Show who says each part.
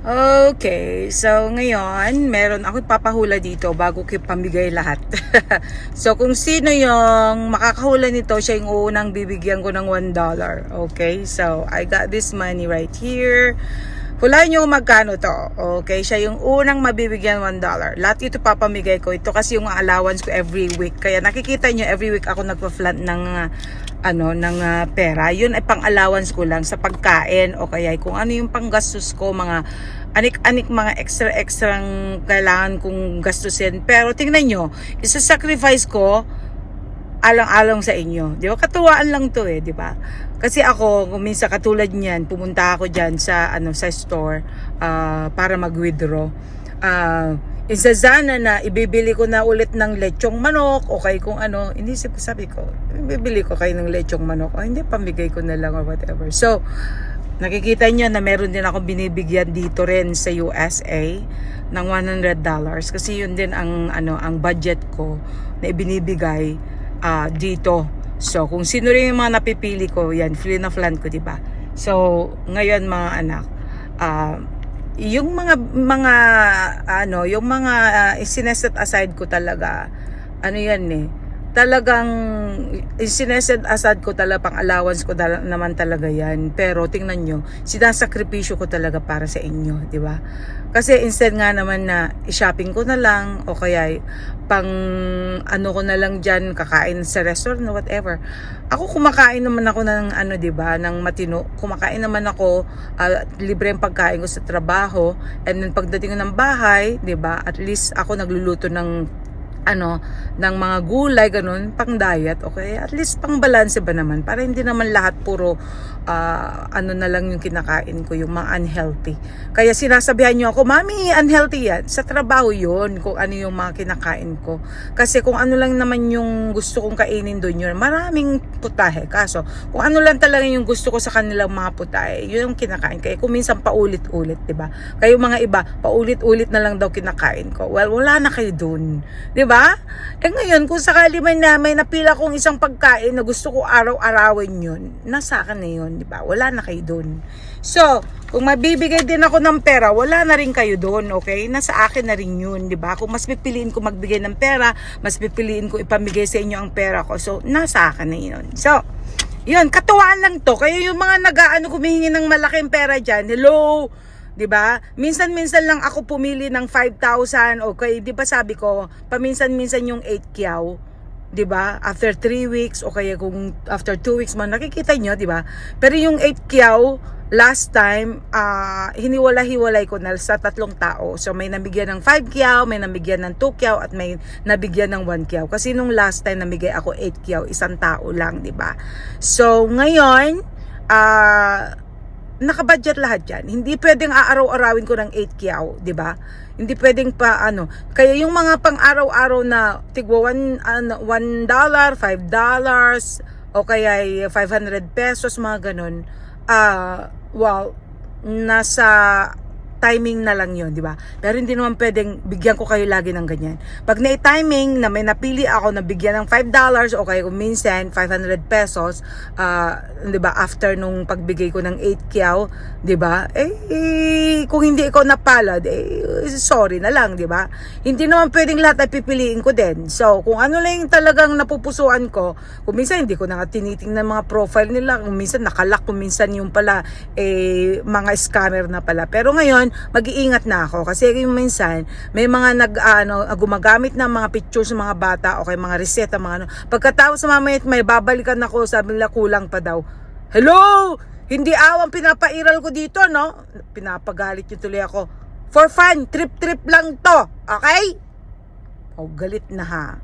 Speaker 1: Okay, so ngayon, meron ako papahula dito bago ko pamigay lahat. So kung sino yung makakahula nito, siya yung unang bibigyan ko ng $1. Okay, so I got this money right here. Hulaan nyo magkano to. Okay, siya yung unang mabibigyan $1. Lahat ito papamigay ko. Ito kasi yung allowance ko every week. Kaya nakikita nyo, every week ako nagpa-flat ng pera. Yun ay pang-allowance ko lang sa pagkain o kaya kung ano yung panggastos ko, mga anik-anik, mga extra-extrang kailangan kong gastusin. Pero tingnan nyo, isa-sacrifice ko alang-alang sa inyo. Di ba? Katuwaan lang to di ba? Kasi ako, kung minsan katulad niyan, pumunta ako diyan sa sa store para mag-withdraw. Isa sana na ibibili ko na ulit ng lechong manok o kay kung ano, hindi sabi ko, ibibili ko kayo ng lechong manok o hindi, pamigay ko na lang or whatever. So, nakikita niyo na meron din ako binibigyan dito rin sa USA ng $100 kasi yun din ang budget ko na ibinibigay dito. So, kung sino rin yung mga napipili ko, yan, free na flan ko, diba? So, ngayon mga anak, yung mga sineset aside ko talaga, talagang sineset aside ko talaga, pang allowance ko naman talaga yan. Pero tingnan nyo, sinasakripisyo ko talaga para sa inyo, di ba? Kasi instead nga naman na i-shopping ko na lang o kaya pang ko na lang dyan, kakain sa restaurant o whatever. Ako kumakain naman ako ng di ba, ng matino. Kumakain naman ako, libre ang pagkain ko sa trabaho, and then pagdating ko ng bahay, di ba, at least ako nagluluto ng ng mga gulay, ganun, pang diet, okay? At least pang balance ba naman, para hindi naman lahat puro na lang yung kinakain ko, yung mga unhealthy. Kaya sinasabihan nyo ako, Mami, unhealthy yan. Sa trabaho yun, kung ano yung mga kinakain ko. Kasi kung ano lang naman yung gusto kong kainin doon, yun, maraming putahe. Kaso, kung ano lang talaga yung gusto ko sa kanilang mga putahe, yun yung kinakain. Kaya kung minsan paulit-ulit, diba? Kayo mga iba, paulit-ulit na lang daw kinakain ko. Well, wala na kayo doon. Diba? Ngayon, kung sakali may napila kong isang pagkain na gusto ko araw-arawin yun, nasa akin na yun, di ba? Wala na kayo dun. So, kung mabibigay din ako ng pera, wala na rin kayo dun, okay? Nasa akin na rin yun, di ba? Kung mas pipiliin ko magbigay ng pera, mas pipiliin ko ipamigay sa inyo ang pera ko. So, nasa akin na yun. So, yun, katuwaan lang to. Kaya yung mga humihingi ng malaking pera dyan, hello, 'di ba? Minsan-minsan lang ako pumili ng 5,000, okay, 'di ba sabi ko, paminsan-minsan yung 8 kyaw, 'di ba? After 3 weeks o kaya kung after 2 weeks man nakikita nyo, 'di ba? Pero yung 8 kyaw last time, hiniwala-hiwalay ko na sa 3 tao. So may nabigyan ng 5 kyaw, may nabigyan ng 2 kyaw at may nabigyan ng 1 kyaw. Kasi nung last time namigay ako 8 kyaw, isang tao lang, 'di ba? So ngayon, nakabudget lahat yan. Hindi pwedeng aaraw-arawin ko ng 8 kyaw, di ba? Hindi pwedeng Kaya yung mga pang-araw-araw na tigwa $1, $5, o kaya 500 pesos, mga ganun, well, nasa timing na lang yun, di ba? Pero hindi naman pwedeng bigyan ko kayo lagi ng ganyan. Pag na-timing na may napili ako na bigyan ng $5 o kaya kung minsan 500 pesos, di ba, after nung pagbigay ko ng 8 kyaw, di ba? Kung hindi ikaw napalad, sorry na lang, di ba? Hindi naman pwedeng lahat ay pipiliin ko din. So, kung ano lang yung talagang napupusuan ko, kung minsan hindi ko na tinitingnan mga profile nila, kung minsan nakalak, kung minsan yung pala, mga scammer na pala. Pero ngayon, mag-iingat na ako kasi yung minsan may mga gumagamit ng mga pictures ng mga bata o kay mga reseta, mga pagkatapos mamaya may babalikan ako, sabi nila kulang pa daw. Hello, hindi awang pinapairal ko dito, no? Pinapagalit yung tuloy ako. For fun, trip lang to, okay? Galit na ha.